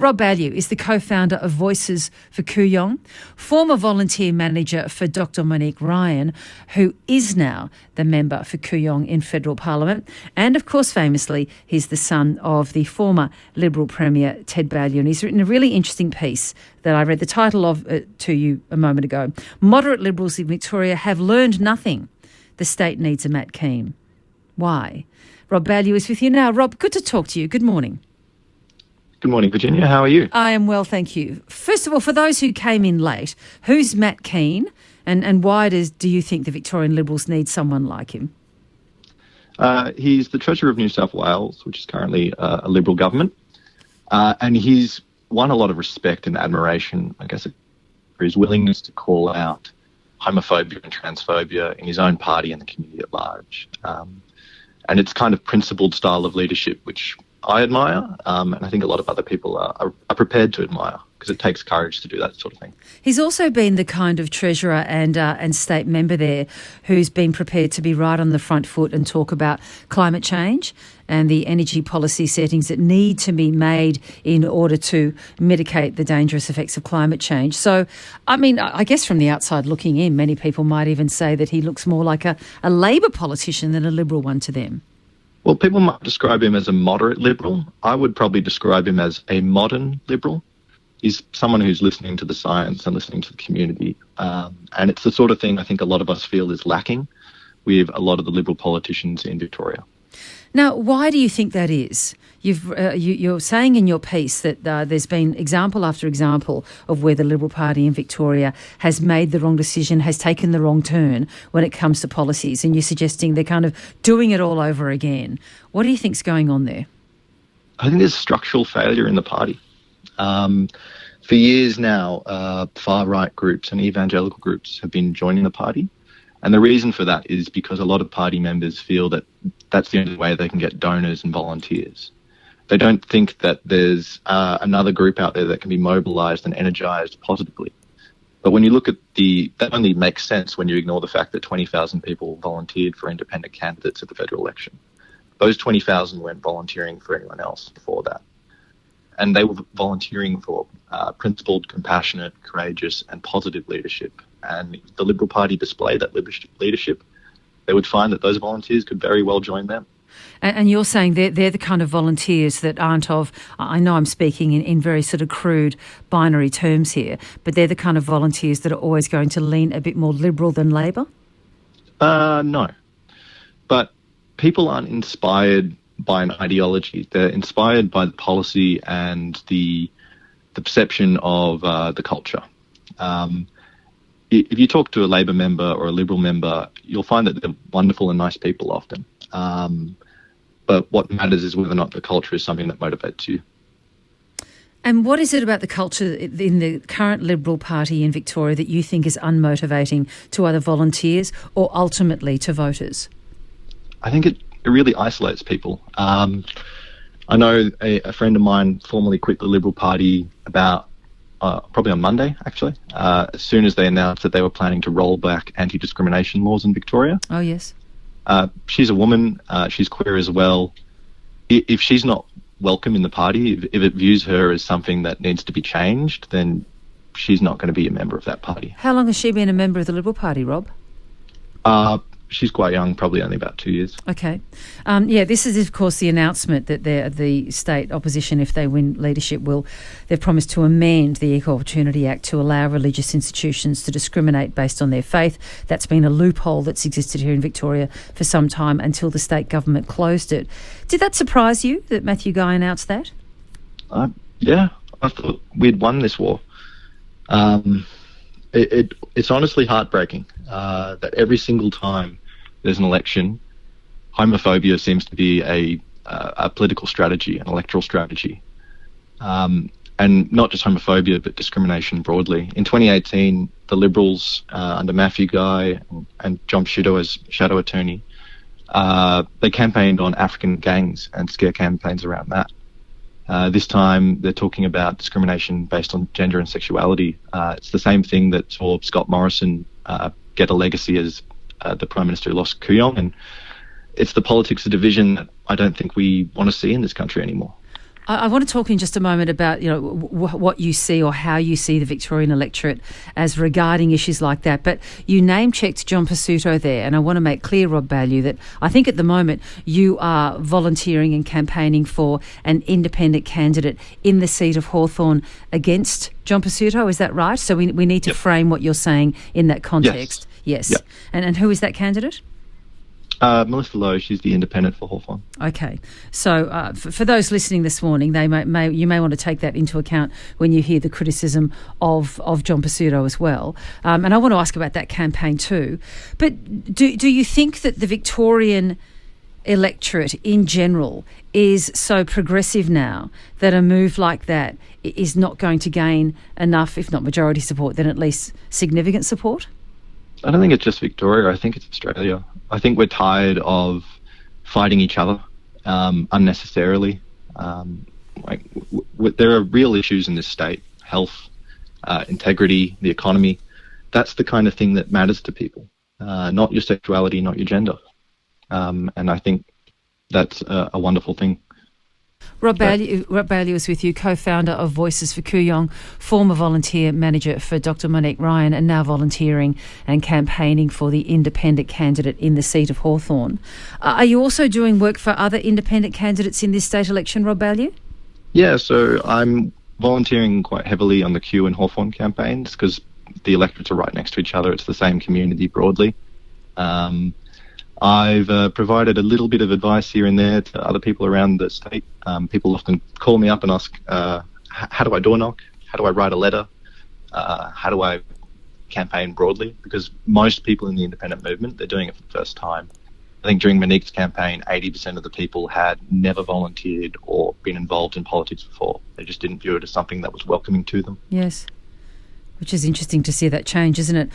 Rob Baillieu is the co-founder of Voices for Kooyong, former volunteer manager for Dr Monique Ryan, who is now the member for Kooyong in federal parliament. And, of course, famously, he's the son of the former Liberal Premier Ted Baillieu. And he's written a really interesting piece that I read the title of to you a moment ago. Moderate Liberals in Victoria have learned nothing. The state needs a Matt Keane. Why? Rob Baillieu is with you now. Rob, good to talk to you. Good morning. Good morning, Virginia. How are you? I am well, thank you. First of all, for those who came in late, who's Matt Keane and why do you think the Victorian Liberals need someone like him? He's the Treasurer of New South Wales, which is currently a Liberal government, and he's won a lot of respect and admiration, I guess, for his willingness to call out homophobia and transphobia in his own party and the community at large. And it's kind of principled style of leadership, which I admire, and I think a lot of other people are prepared to admire, because it takes courage to do that sort of thing. He's also been the kind of treasurer and state member there who's been prepared to be right on the front foot and talk about climate change and the energy policy settings that need to be made in order to mitigate the dangerous effects of climate change. So, I mean, I guess from the outside looking in, many people might even say that he looks more like a Labor politician than a Liberal one to them. Well, people might describe him as a moderate Liberal. I would probably describe him as a modern Liberal. He's someone who's listening to the science and listening to the community. And it's the sort of thing I think a lot of us feel is lacking with a lot of the Liberal politicians in Victoria. Now, why do you think that is? You're saying in your piece that there's been example after example of where the Liberal Party in Victoria has made the wrong decision, has taken the wrong turn when it comes to policies, and you're suggesting they're kind of doing it all over again. What do you think's going on there? I think there's structural failure in the party. For years now, far-right groups and evangelical groups have been joining the party. And the reason for that is because a lot of party members feel that that's the only way they can get donors and volunteers. They don't think that there's another group out there that can be mobilised and energised positively. But when you look at that only makes sense when you ignore the fact that 20,000 people volunteered for independent candidates at the federal election. Those 20,000 weren't volunteering for anyone else before that. And they were volunteering for principled, compassionate, courageous and positive leadership. And if the Liberal Party displayed that leadership, they would find that those volunteers could very well join them. And you're saying they're the kind of volunteers that aren't of, I know I'm speaking in very sort of crude binary terms here, but they're the kind of volunteers that are always going to lean a bit more Liberal than Labor? No. But people aren't inspired by an ideology. They're inspired by the policy and the perception of the culture. If you talk to a Labor member or a Liberal member, you'll find that they're wonderful and nice people often. But what matters is whether or not the culture is something that motivates you. And what is it about the culture in the current Liberal Party in Victoria that you think is unmotivating to either volunteers or ultimately to voters? I think it really isolates people. I know a friend of mine formerly quit the Liberal Party about probably on Monday, actually, as soon as they announced that they were planning to roll back anti-discrimination laws in Victoria. Oh, yes. She's a woman. She's queer as well. If she's not welcome in the party, if it views her as something that needs to be changed, then she's not going to be a member of that party. How long has she been a member of the Liberal Party, Rob? She's quite young, probably only about 2 years. Okay. This is, of course, the announcement that the state opposition, if they win leadership, they've promised to amend the Equal Opportunity Act to allow religious institutions to discriminate based on their faith. That's been a loophole that's existed here in Victoria for some time until the state government closed it. Did that surprise you that Matthew Guy announced that? Yeah, I thought we'd won this war. It's honestly heartbreaking that every single time there's an election, homophobia seems to be a political strategy, an electoral strategy. And not just homophobia, but discrimination broadly. In 2018, the Liberals, under Matthew Guy and John Shudo as shadow attorney, they campaigned on African gangs and scare campaigns around that. This time they're talking about discrimination based on gender and sexuality. It's the same thing that saw Scott Morrison get a legacy as the Prime Minister who lost Kooyong, and it's the politics of division that I don't think we want to see in this country anymore. I want to talk in just a moment about what you see or how you see the Victorian electorate as regarding issues like that. But you name-checked John Pesutto there, and I want to make clear, Rob Ballew, that I think at the moment you are volunteering and campaigning for an independent candidate in the seat of Hawthorn against John Pesutto. Is that right? So we need to frame what you're saying in that context. Yes. Yep. And who is that candidate? Melissa Lowe, she's the independent for Hawthorn. Okay, so for those listening this morning, you may want to take that into account when you hear the criticism of John Pesutto as well. And I want to ask about that campaign too. But do you think that the Victorian electorate in general is so progressive now that a move like that is not going to gain enough, if not majority support, then at least significant support? I don't think it's just Victoria. I think it's Australia. I think we're tired of fighting each other unnecessarily. There are real issues in this state: health, integrity, the economy. That's the kind of thing that matters to people, not your sexuality, not your gender. And I think that's a wonderful thing. Rob Ballew is with you, co-founder of Voices for Kooyong, former volunteer manager for Dr. Monique Ryan, and now volunteering and campaigning for the independent candidate in the seat of Hawthorn. Are you also doing work for other independent candidates in this state election, Rob Ballew? Yeah, so I'm volunteering quite heavily on the Kew and Hawthorn campaigns because the electorates are right next to each other. It's the same community broadly. I've provided a little bit of advice here and there to other people around the state. People often call me up and ask, how do I door knock? How do I write a letter? How do I campaign broadly? Because most people in the independent movement, they're doing it for the first time. I think during Monique's campaign, 80% of the people had never volunteered or been involved in politics before. They just didn't view it as something that was welcoming to them. Yes. Which is interesting to see that change, isn't it?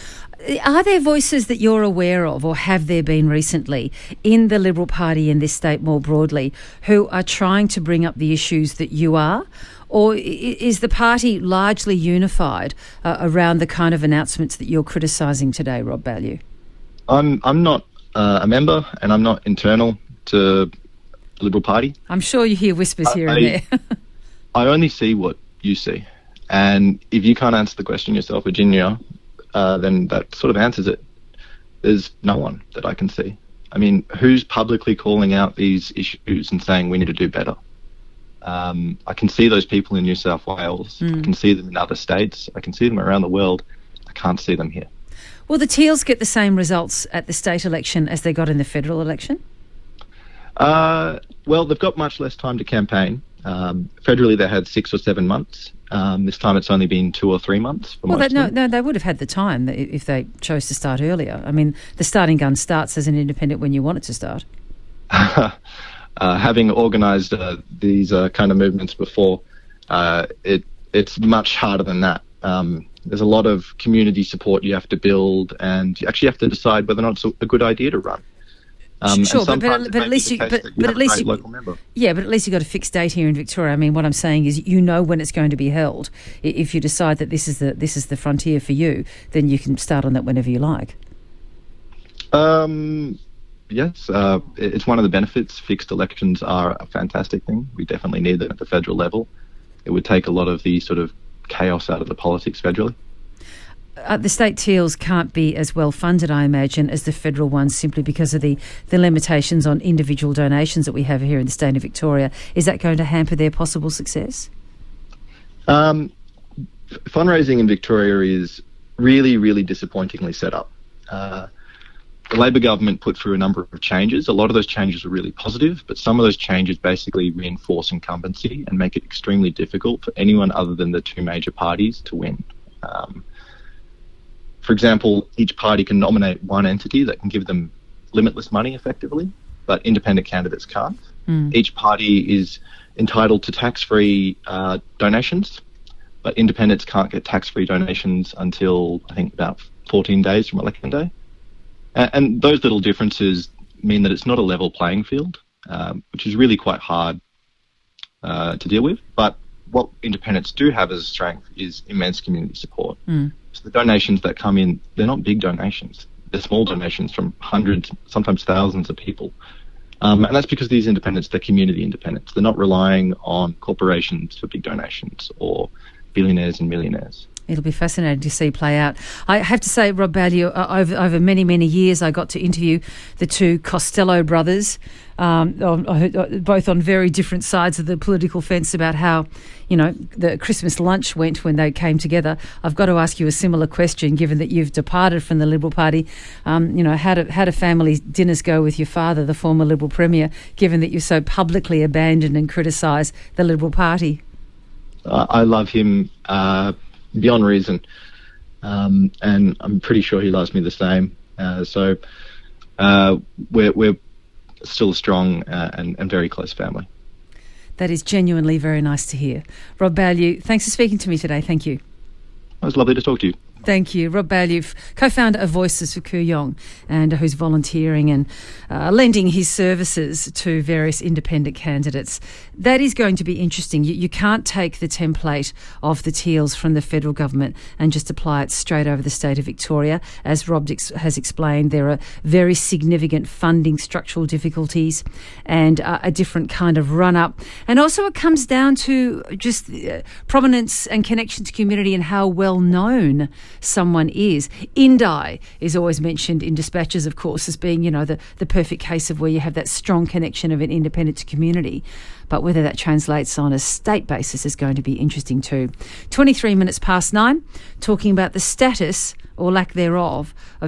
Are there voices that you're aware of, or have there been recently, in the Liberal Party in this state more broadly, who are trying to bring up the issues that you are? Or is the party largely unified around the kind of announcements that you're criticising today, Rob Ballew? I'm not a member, and I'm not internal to the Liberal Party. I'm sure you hear whispers here and there. I only see what you see. And if you can't answer the question yourself, Virginia, then that sort of answers it. There's no one that I can see. I mean, who's publicly calling out these issues and saying we need to do better? I can see those people in New South Wales. I can see them in other states. I can see them around the world. I can't see them here. Will the Teals get the same results at the state election as they got in the federal election? Well, they've got much less time to campaign. Federally, they had 6 or 7 months. This time it's only been 2 or 3 months. Well, they would have had the time if they chose to start earlier. I mean, the starting gun starts as an independent when you want it to start. Having organised these kind of movements before, it's much harder than that. There's a lot of community support you have to build, and you actually have to decide whether or not it's a good idea to run. Sure, but at least you got a fixed date here in Victoria. I mean, what I'm saying is, you know when it's going to be held. If you decide that this is the frontier for you, then you can start on that whenever you like. Yes, it's one of the benefits. Fixed elections are a fantastic thing. We definitely need them at the federal level. It would take a lot of the sort of chaos out of the politics federally. The state Teals can't be as well funded, I imagine, as the federal ones, simply because of the limitations on individual donations that we have here in the state of Victoria. Is that going to hamper their possible success? Fundraising in Victoria is really, really disappointingly set up. The Labor government put through a number of changes. A lot of those changes were really positive, but some of those changes basically reinforce incumbency and make it extremely difficult for anyone other than the two major parties to win. For example, each party can nominate one entity that can give them limitless money effectively, but independent candidates can't. Each party is entitled to tax-free donations, but independents can't get tax-free donations until, I think, about 14 days from election day. And those little differences mean that it's not a level playing field, which is really quite hard to deal with. But what independents do have as a strength is immense community support. So the donations that come in, they're not big donations. They're small donations from hundreds, sometimes thousands of people. And that's because these independents, they're community independents. They're not relying on corporations for big donations or billionaires and millionaires. It'll be fascinating to see play out. I have to say, Rob Ballew, over many, many years, I got to interview the two Costello brothers, both on very different sides of the political fence about how, the Christmas lunch went when they came together. I've got to ask you a similar question, given that you've departed from the Liberal Party. How do family dinners go with your father, the former Liberal Premier, given that you so publicly abandoned and criticise the Liberal Party? I love him beyond reason, and I'm pretty sure he loves me the same. So we're still a strong and very close family. That is genuinely very nice to hear. Rob Ballew, thanks for speaking to me today. Thank you. It was lovely to talk to you. Thank you. Rob Ballew, co-founder of Voices for Kooyong, and who's volunteering and lending his services to various independent candidates. That is going to be interesting. You can't take the template of the Teals from the federal government and just apply it straight over the state of Victoria. As Rob has explained, there are very significant funding structural difficulties and a different kind of run-up. And also it comes down to just prominence and connection to community and how well known someone is. Indi is always mentioned in dispatches, of course, as being, the perfect case of where you have that strong connection of an independent to community. But whether that translates on a state basis is going to be interesting too. 23 minutes past 9, talking about the status or lack thereof of